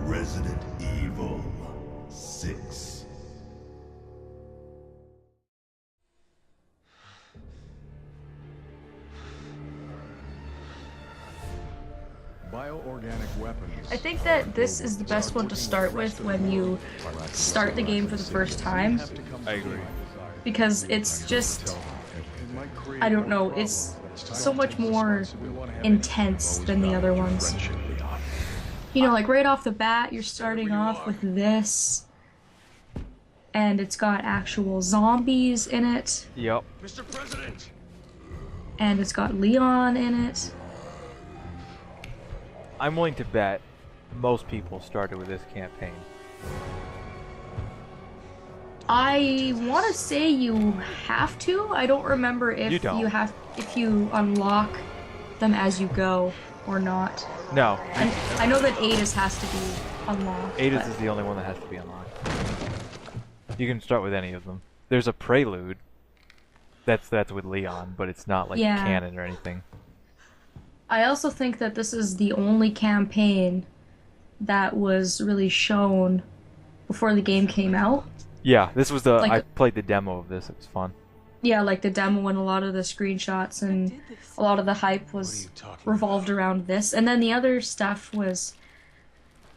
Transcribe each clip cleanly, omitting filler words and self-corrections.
Resident Evil 6. Bioorganic weapons. I think that this is the best one to start with when you start the game for the first time. I agree. Because it's just, I don't know, it's so much more intense than the other ones. You know, like right off the bat, you're starting off with this, and it's got actual zombies in it. Yep. Mr. President! And it's got Leon in it. I'm willing to bet most people started with this campaign. I want to say you have to. I don't remember if if you unlock them as you go or not. No. And I know that Ada's has to be unlocked. Ada's is the only one that has to be unlocked. You can start with any of them. There's a prelude. That's with Leon, but it's not like canon or anything. I also think that this is the only campaign that was really shown before the game came out. Yeah, this was the Like I played the demo of this. It was fun. Yeah, like the demo and a lot of the screenshots and a lot of the hype was revolved around this. And then the other stuff was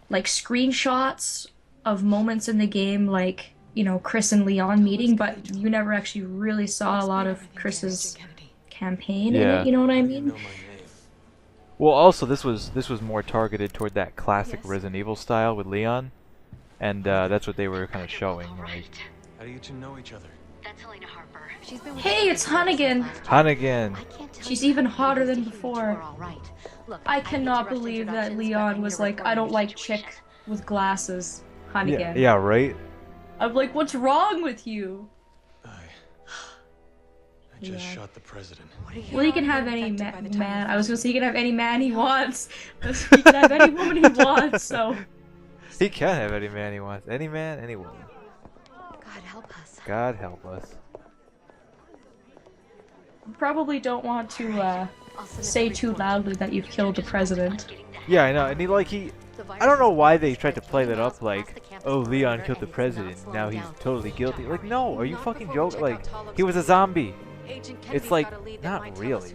like screenshots of moments in the game, like, you know, Chris and Leon meeting, but you never actually really saw a lot of Chris's campaign in it, you know what I mean? Well, also this was more targeted toward that classic Resident Evil style with Leon, and that's what they were kind of showing. Right? How do you two know each other? That's Helena Harper. She's been with Hey, it's Hunnigan! Hunnigan! She's even hotter than before. I cannot believe that Leon was like, I don't like chick with glasses, Hunnigan. Yeah, right? I'm like, what's wrong with you? I just shot the president. Well, he can have any man. I was gonna say he can have any man he wants. He can have any woman he wants. So he can have any man he wants. Any man, any woman. God help us. God help us. probably don't want to say too loudly that you've killed the president. Yeah, I know. And I don't know why they tried to play that up like, oh, Leon killed the president, now he's totally guilty. Like, no, are you fucking joking? Like, he was a zombie. It's like, not really.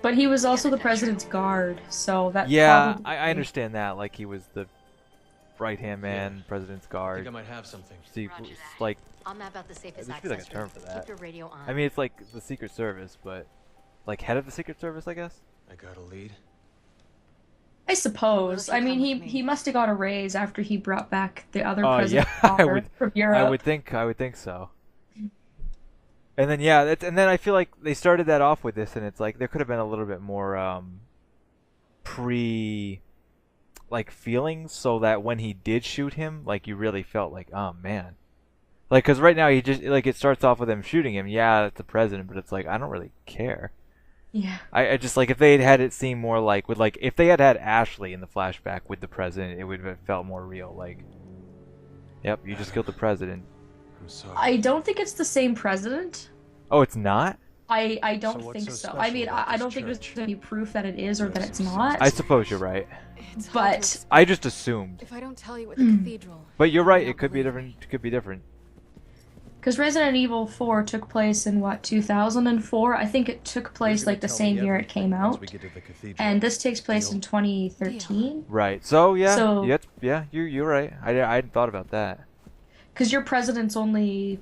But he was also the president's guard, so that yeah, I understand that. Like, he was the right-hand man, president's guard. I think I might have something. See, like, I'll map out the safest there should be like a term for that. Keep your radio on. I mean, it's like the Secret Service, but like head of the Secret Service, I guess. I got a lead. I suppose. I mean, he must have got a raise after he brought back the other Oh president yeah, from Europe. I would think so. And then yeah, and then I feel like they started that off with this, and it's like there could have been a little bit more like feelings, so that when he did shoot him, like you really felt like, oh man, like because right now he just like it starts off with him shooting him. Yeah, that's the president, but it's like I don't really care. Yeah. I just like if they had it seem more like with like if they had Ashley in the flashback with the president, it would have felt more real. Like, yep, you just killed the president. I'm sorry. I don't think it's the same president. Oh, it's not? I don't So think what's so so. I mean, special about I this don't think there's church? any proof that it is or that it's not. I suppose you're right. But I just assumed. If I don't tell you at the cathedral. But you're right. It could be different. It could be different. because Resident Evil 4 took place in what, 2004? I think it took place like the same year it came out. And this takes place in 2013. Right. So yeah. So- yeah. You're right. I hadn't thought about that. Because your presidents only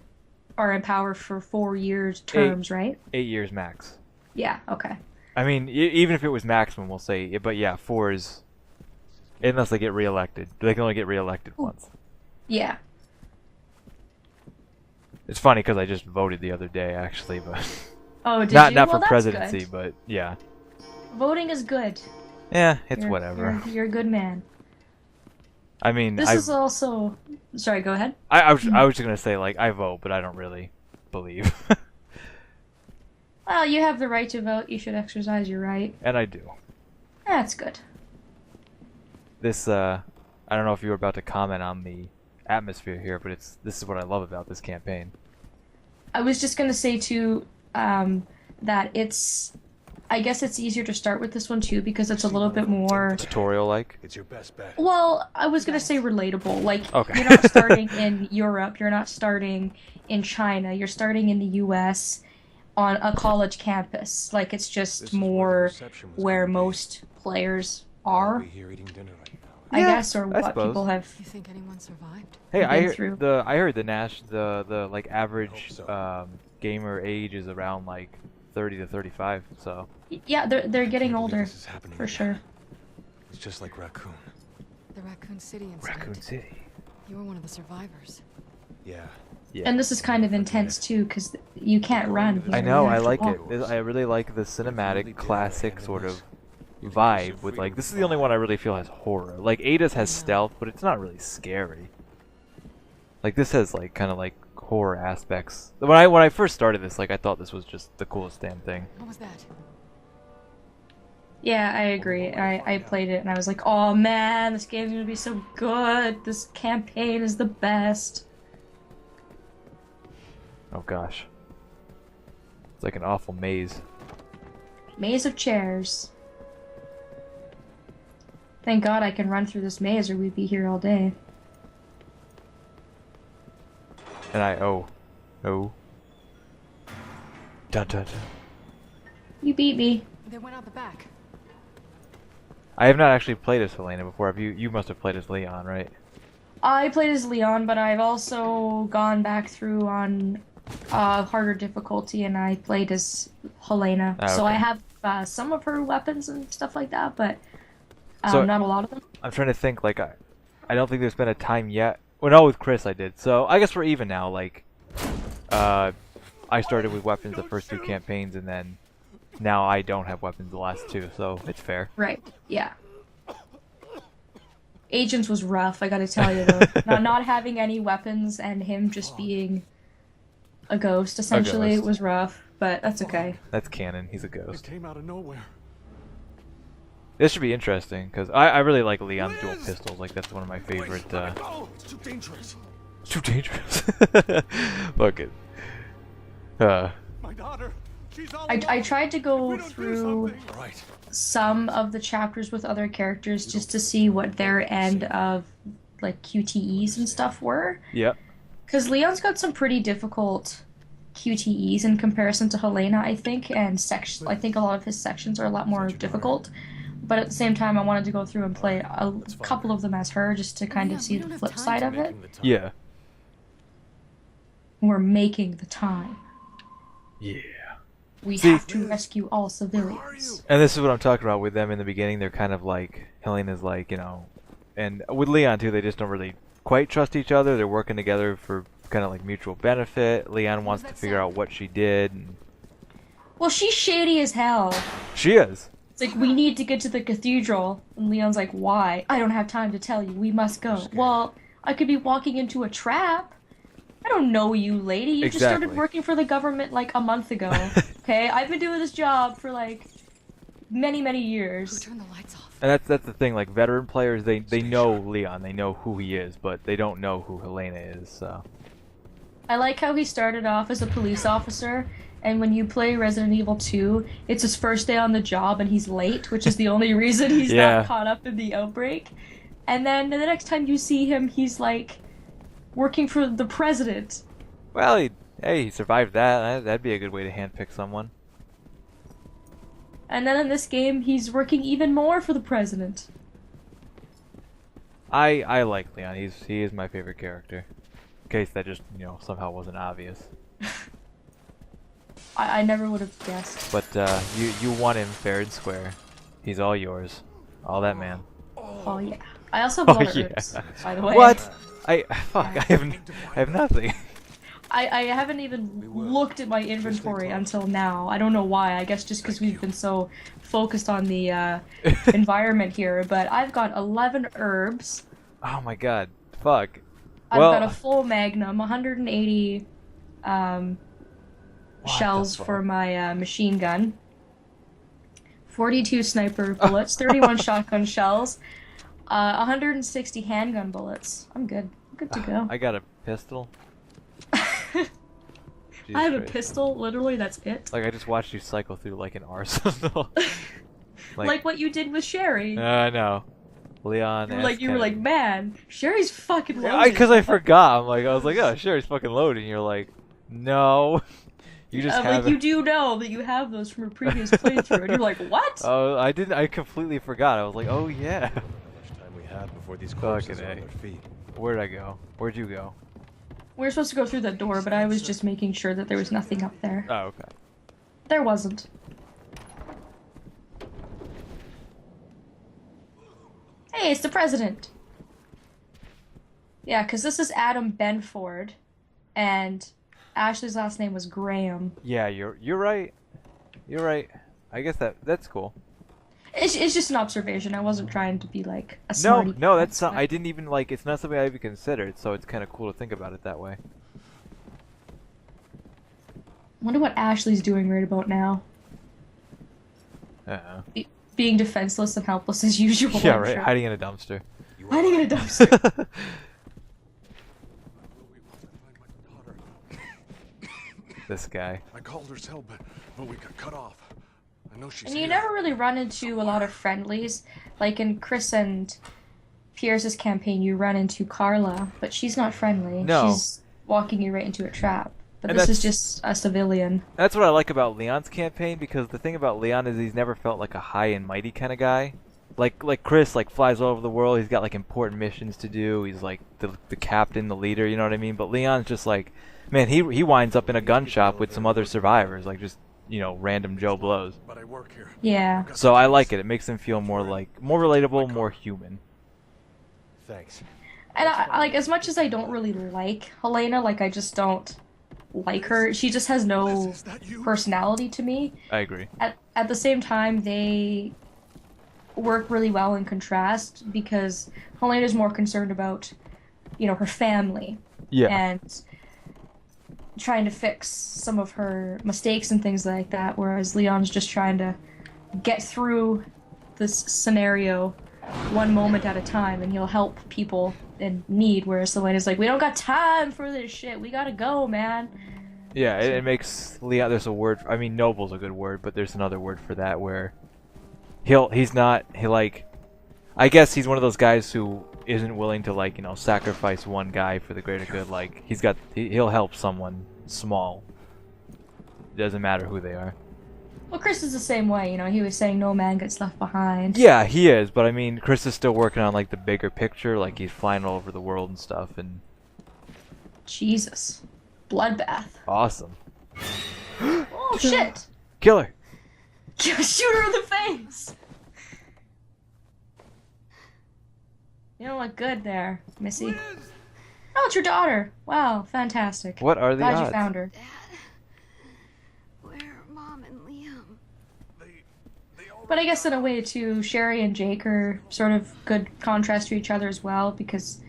are in power for 4 years terms, right? 8 years max. Yeah, okay. I mean, even if it was maximum, we'll say. But yeah, 4 is unless they get reelected. They can only get reelected once. Yeah. It's funny because I just voted the other day, actually, but Oh, did not you? not Well, for that's presidency, good. but yeah. Voting is good. Yeah, it's You're- whatever. You're a good man. I mean, This is also... Sorry, go ahead. I was just gonna say like I vote, but I don't really believe, Well, you have the right to vote. You should exercise your right. and I do. That's good. This I don't know if you were about to comment on the atmosphere here, but this is what I love about this campaign. I was just gonna say too that it's I guess it's easier to start with this one too because it's a little bit more tutorial-like. It's your best bet. well, I was gonna say relatable. Like Okay. you're not starting in Europe, you're not starting in China, you're starting in the US on a college campus. Like it's just more where most players are, We're here eating dinner right now. I guess, or I what suppose. people have. You think anyone survived? Hey, been I heard through. the like average gamer age is around like 30 to 35. So Yeah, they're getting Can't believe older, this is happening for again. sure. It's just like Raccoon. The Raccoon City incident. Raccoon City. You were one of the survivors. Yeah. Yeah. And this is kind of intense too, because you can't run. I here, know, you I have to like walk. it. I really like the cinematic, classic sort of vibe with like, this is the only one I really feel has horror. Like Ada's has stealth, but it's not really scary. Like this has like kind of like horror aspects. When I first started this, like I thought this was just the coolest damn thing. What was that? Yeah, I agree. I played it and I was like, oh man, this game's gonna be so good. This campaign is the best. Oh gosh. It's like an awful maze. Maze of chairs. Thank God I can run through this maze or we'd be here all day. And oh. Dun dun dun. You beat me. They went out the back. I have not actually played as Helena before. Have you? You must have played as Leon, right? I played as Leon, but I've also gone back through on harder difficulty and I played as Helena. Ah, So I okay. have some of her weapons and stuff like that, but So- not a lot of them. I'm trying to think. Like I don't think there's been a time yet. Well, no, with Chris I did. So I guess we're even now. Like, I started with weapons the first two campaigns, and then now I don't have weapons the last two, so it's fair. Right, yeah. Agents was rough, I gotta tell you though. not having any weapons and him just being a ghost, essentially, ghost. was rough, but that's okay. That's canon. He's a It ghost. came out of nowhere. This should be interesting because I really like Leon's dual pistols. Like that's one of my favorite. Oh, it's too dangerous. It's too dangerous. Fuck it. My daughter. She's all I tried to go through Right. some of the chapters with other characters just to see what their end of, like, QTEs and stuff were. Yep. Because Leon's got some pretty difficult QTEs in comparison to Helena, I think, and I think a lot of his sections are a lot more difficult. But at the same time, I wanted to go through and play a couple of them as her, just to kind of see the flip side of it. Yeah. We're making the time. Yeah. We See- have to rescue all civilians. And this is what I'm talking about with them in the beginning. They're kind of like, Helena's like, you know, and with Leon too, they just don't really quite trust each other. They're working together for kind of like mutual benefit. Leon wants to figure out what she did. And Well, she's shady as hell. she is. It's like, we need to get to the cathedral. And Leon's like, why? I don't have time to tell you. We must go. Well, I could be walking into a trap. I don't know you, lady. You just started Exactly. working for the government like a month ago. Okay? I've been doing this job for like many, many Who years. turned the lights off? And that's the thing, like veteran players, they know Leon, they know who he is, but they don't know who Helena is, so. I like how he started off as a police officer, and when you play Resident Evil 2, it's his first day on the job and he's late, which is the only reason he's Yeah. not caught up in the outbreak. And then the next time you see him, he's like working for the president. Well, he survived that. That'd be a good way to handpick someone. And then in this game, he's working even more for the president. I like Leon. He is my favorite character. In case that just, you know, somehow wasn't obvious. I never would have guessed. But you won him fair and square. He's all yours. All that man. Oh yeah. I also have a Oh, lot of yeah. herbs, by the way. What? I have nothing. I haven't even looked at my inventory until now. I don't know why. I guess just because we've been so focused on the environment here. But I've got 11 herbs. Oh my god. Fuck. I've Well, got a full magnum, 180 shells the for fuck? my machine gun, 42 sniper bullets, 31 shotgun shells, 160 handgun bullets. I'm good. I'm good to go. I got a pistol. I have a Christ. pistol, literally, that's it. Like, I just watched you cycle through like an arsenal. Like what you did with Sherry. I know. Leon. You were like, man, Sherry's fucking loaded. Because I forgot. I was like, oh, Sherry's fucking loaded. And you're like, no. You just have like, you do know that you have those from a previous playthrough, and you're like, what? Oh, I didn't. I completely forgot. I was like, oh yeah. How much time we had before these corpses were on their feet? Where'd I go? Where'd you go? We were supposed to go through the door, but I was just making sure that there was nothing up there. Oh, okay. There wasn't. Hey, it's the president. Yeah, because this is Adam Benford, and Ashley's last name was Graham. Yeah, you're right. You're right. I guess that's cool. It's just an observation. I wasn't trying to be like a smarty. No, that's not. I didn't even like. It's not something I even considered. So it's kind of cool to think about it that way. I wonder what Ashley's doing right about now. Being defenseless and helpless as usual. Yeah, I'm right. sure. Hiding in a dumpster. Hiding in a dumpster. This guy. I called her cell, but we got cut off. I know she's And you here. never really run into a lot of friendlies. Like in Chris and Pierce's campaign, you run into Carla, but she's not friendly. No. She's walking you right into a trap. But And this is that's- just a civilian. That's what I like about Leon's campaign, because the thing about Leon is he's never felt like a high and mighty kind of guy. Like Chris, like flies all over the world. He's got like important missions to do. He's like the captain, the leader. You know what I mean? But Leon's just like, man, he winds up in a gun shop with some other survivors, like just random Joe Blows. But I work here. Yeah. So I like it. It makes him feel more relatable, more human. Thanks. And I like, as much as I don't really like Helena, like I just don't like her. She just has no Is that you? personality to me. I agree. At the same time, they work really well in contrast, because Helena's more concerned about, her family. Yeah. And trying to fix some of her mistakes and things like that, whereas Leon's just trying to get through this scenario one moment at a time, and he'll help people in need, whereas Helena's like, we don't got time for this shit, we gotta go, man. Yeah, it makes Leon. There's a word. I mean, noble's a good word, but there's another word for that where I guess he's one of those guys who isn't willing to sacrifice one guy for the greater good. Like he'll help someone small. It doesn't matter who they are. Well, Chris is the same way, he was saying no man gets left behind. Yeah, he is, but I mean, Chris is still working on like the bigger picture. Like he's flying all over the world and stuff, and Jesus. Bloodbath. awesome. Oh, shit! Killer. Shoot her in the face! You don't look good there, Missy. Oh, it's your daughter. Wow, fantastic. What are the Glad odds? you found her. Where are Mom and Liam? But I guess in a way, too, Sherry and Jake are sort of good contrast to each other as well, because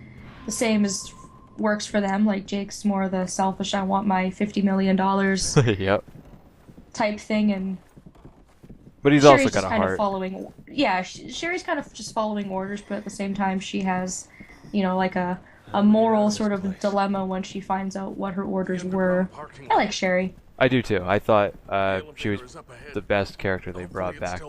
the same as works for them. Like, Jake's more the selfish, I want my $50 million Yep. type thing, and But he's Sherry's also got just a kind heart. of following. Yeah, Sherry's kind of just following orders, but at the same time, she has, like a moral sort of dilemma when she finds out what her orders were. I like Sherry. I do too. I thought she was the best character they brought back.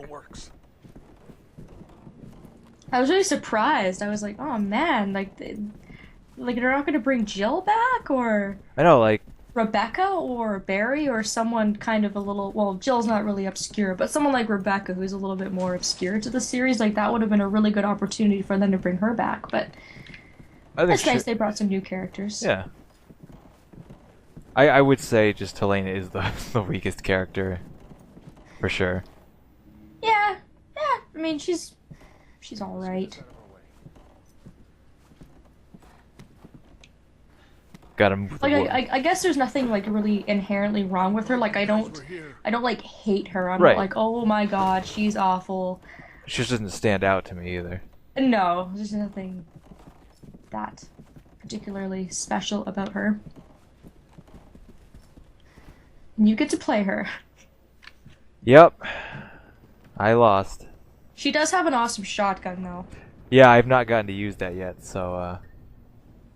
I was really surprised. I was like, oh man, like they're not gonna bring Jill back, or I know, like, Rebecca, or Barry, or someone kind of a little. Well, Jill's not really obscure, but someone like Rebecca, who's a little bit more obscure to the series. Like that would have been a really good opportunity for them to bring her back. But I think it's nice they brought some new characters. Yeah. I would say just Helena is the weakest character, for sure. Yeah. I mean, she's all right. Gotta move the Like wood. I guess there's nothing like really inherently wrong with her. Like I don't like hate her. I'm Right. not like, oh my god, she's awful. She just doesn't stand out to me either. No, there's nothing that particularly special about her. And you get to play her. Yep. I lost. She does have an awesome shotgun though. Yeah, I've not gotten to use that yet, so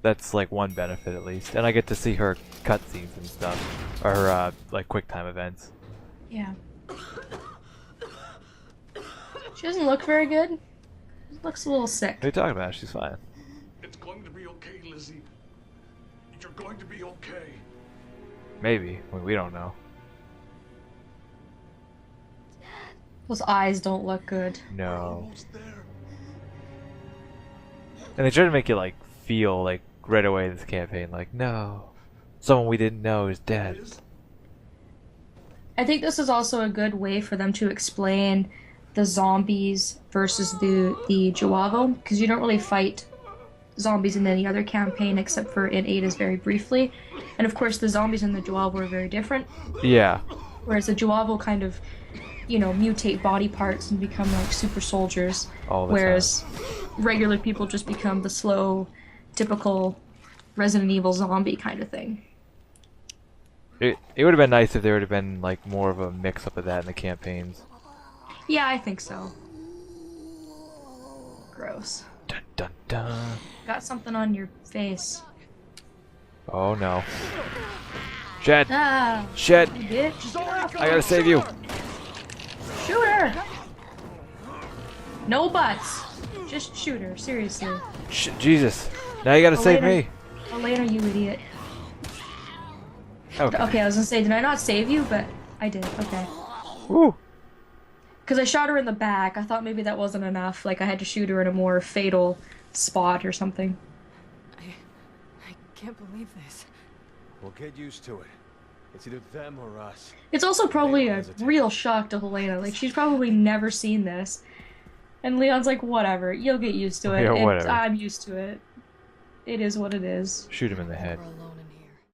That's like one benefit at least, and I get to see her cutscenes and stuff, or like quick time events. Yeah. She doesn't look very good. She looks a little sick. What are you talking about? She's fine. It's going to be okay, Lizzie. You're going to be okay. Maybe. We don't know. Those eyes don't look good. No. Almost there. And they try to make you like feel like right away this campaign, like no, someone we didn't know is dead. I think this is also a good way for them to explain the zombies versus the Ch0colatemilk, because you don't really fight zombies in any other campaign except for in Ada's very briefly. And of course the zombies in the Ch0colatemilk are very different. Yeah. Whereas the Ch0colatemilk kind of, you know, mutate body parts and become like super soldiers. All the whereas regular people just become the slow, typical Resident Evil zombie kind of thing. It would have been nice if there would have been like more of a mix up of that in the campaigns. Yeah, I think so. Gross. Dun dun dun. Got something on your face. Oh no. Shed! Ah, Shed! you bitch. I gotta save you! Shoot her! No buts. Just shoot her, seriously. Jesus. Now you gotta save me. Helena, you idiot. Okay. Okay, I was gonna say, did I not save you? But I did, okay. Woo! Because I shot her in the back. I thought maybe that wasn't enough. Like, I had to shoot her in a more fatal spot or something. I can't believe this. We'll get used to it. It's either them or us. It's also probably a real shock to Helena. Like, she's probably never seen this. And Leon's like, whatever, you'll get used to it. Yeah, and whatever. I'm used to it. It is what it is. Shoot him in the head. We're alone.